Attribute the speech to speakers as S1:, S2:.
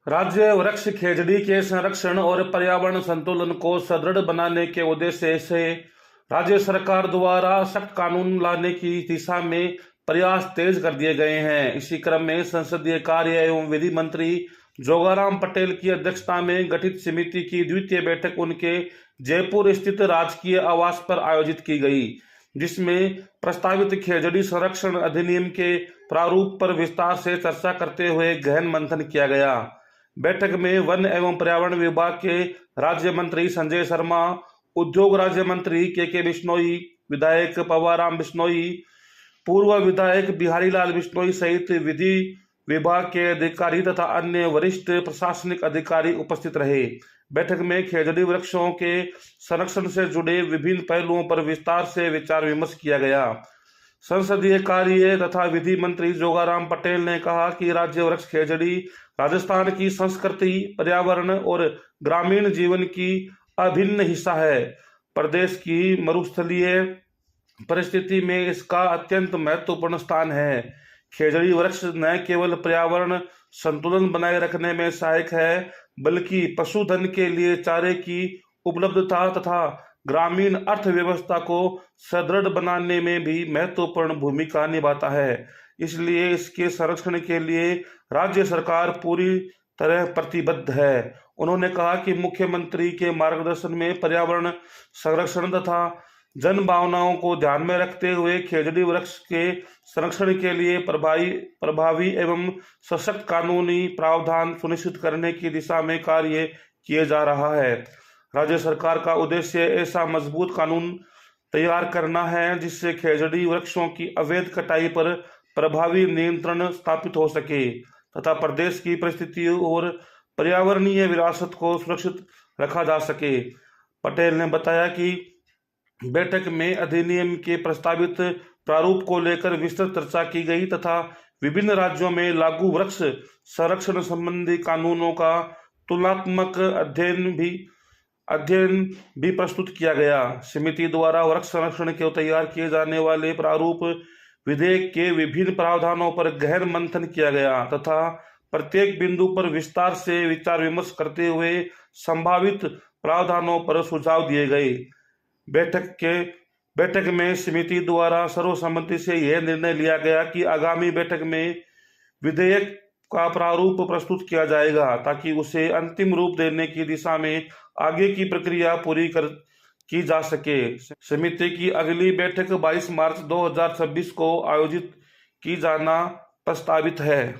S1: राज्य वृक्ष खेजड़ी के संरक्षण और पर्यावरण संतुलन को सुदृढ़ बनाने के उद्देश्य से राज्य सरकार द्वारा सख्त कानून लाने की दिशा में प्रयास तेज कर दिए गए हैं। इसी क्रम में संसदीय कार्य एवं विधि मंत्री जोगाराम पटेल की अध्यक्षता में गठित समिति की द्वितीय बैठक उनके जयपुर स्थित राजकीय आवास पर आयोजित की गई, जिसमें प्रस्तावित खेजड़ी संरक्षण अधिनियम के प्रारूप पर विस्तार से चर्चा करते हुए गहन मंथन किया गया। बैठक में वन एवं पर्यावरण विभाग के राज्य मंत्री संजय शर्मा, उद्योग राज्य मंत्री के बिश्नोई, विधायक पवाराम बिश्नोई, पूर्व विधायक बिहारी लाल बिश्नोई सहित विधि विभाग के अधिकारी तथा अन्य वरिष्ठ प्रशासनिक अधिकारी उपस्थित रहे। बैठक में खेजड़ी वृक्षों के संरक्षण से जुड़े विभिन्न पहलुओं पर विस्तार से विचार विमर्श किया गया। संसदीय कार्य तथा विधि मंत्री जोगाराम पटेल ने कहा कि राज्य वृक्ष खेजड़ी राजस्थान की संस्कृति, पर्यावरण और ग्रामीण जीवन की अभिन्न हिस्सा है। प्रदेश की मरुस्थलीय परिस्थिति में इसका अत्यंत महत्वपूर्ण स्थान है। खेजड़ी वृक्ष न केवल पर्यावरण संतुलन बनाए रखने में सहायक है, बल्कि पशुधन के लिए चारे की उपलब्धता तथा ग्रामीण अर्थव्यवस्था को सुदृढ़ बनाने में भी महत्वपूर्ण भूमिका निभाता है। इसलिए इसके संरक्षण के लिए राज्य सरकार पूरी तरह प्रतिबद्ध है। उन्होंने कहा कि मुख्यमंत्री के मार्गदर्शन में पर्यावरण संरक्षण तथा जन भावनाओं को ध्यान में रखते हुए खेजड़ी वृक्ष के संरक्षण के लिए प्रभावी एवं सशक्त कानूनी प्रावधान सुनिश्चित करने की दिशा में कार्य किए जा रहा है। राज्य सरकार का उद्देश्य ऐसा मजबूत कानून तैयार करना है जिससे खेजड़ी वृक्षों की अवैध कटाई पर प्रभावी नियंत्रण स्थापित हो सके तथा प्रदेश की परिस्थितियों और पर्यावरणीय विरासत को सुरक्षित रखा जा सके। पटेल ने बताया कि बैठक में अधिनियम के प्रस्तावित प्रारूप को लेकर विस्तृत चर्चा की गई तथा विभिन्न राज्यों में लागू वृक्ष संरक्षण संबंधी कानूनों का तुलनात्मक अध्ययन भी प्रस्तुत किया गया। समिति द्वारा वृक्ष संरक्षण के तैयार किए जाने वाले प्रारूप विधेयक के विभिन्न प्रावधानों पर गहन मंथन किया गया तथा प्रत्येक बिंदु पर विस्तार से विचार विमर्श करते हुए संभावित प्रावधानों पर सुझाव दिए गए। बैठक में समिति द्वारा सर्वसम्मति से यह निर्णय लिया गया कि आगामी बैठक में विधेयक का प्रारूप प्रस्तुत किया जाएगा ताकि उसे अंतिम रूप देने की दिशा में आगे की प्रक्रिया पूरी की जा सके। समिति की अगली बैठक 22 मार्च 2026 को आयोजित की जाना प्रस्तावित है।